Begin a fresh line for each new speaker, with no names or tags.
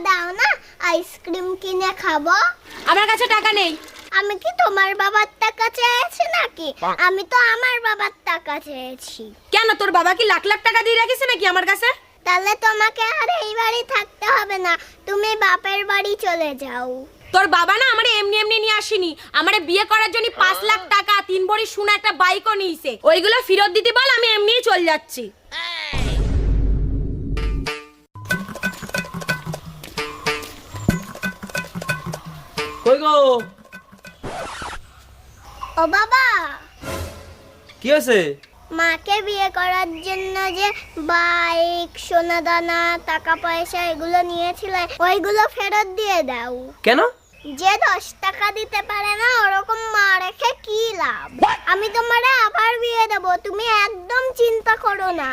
দাও না, আইসক্রিম কিনে খাবো।
আমার কাছে টাকা নেই।
আমি কি তোমার বাবার টাকা চেয়েছি নাকি? আমি তো আমার বাবার টাকা চেয়েছি।
কেন, তোর বাবা কি লাখ লাখ টাকা দিয়ে রাখিস নাকি আমার কাছে?
তাহলে তোমাকে আর এই বাড়ি থাকতে হবে না, তুমি বাপের বাড়ি চলে যাও।
তোর বাবা না আমারে এমনি এমনি নিয়ে আসেনি, আমারে বিয়ে করার জন্য 5 লাখ টাকা 3 ভরি সোনা একটা বাইকও নিয়েছে। ওইগুলো ফেরত দিতে বল, আমি এমনিই চলে যাচ্ছি।
কই গো?
ও বাবা,
কি হয়েছে?
মাকে বিয়ে করার জন্য যে বাইক, সোনা দানা, টাকা পয়সা এগুলো নিয়েছিলে, ওইগুলো ফেরত দিয়ে দাও।
কেন?
যে 10 টাকা দিতে পারে না ওরকম মা রেখে কি লাভ? আমি তোমারে আবার বিয়ে দেবো, তুমি একদম চিন্তা করো না।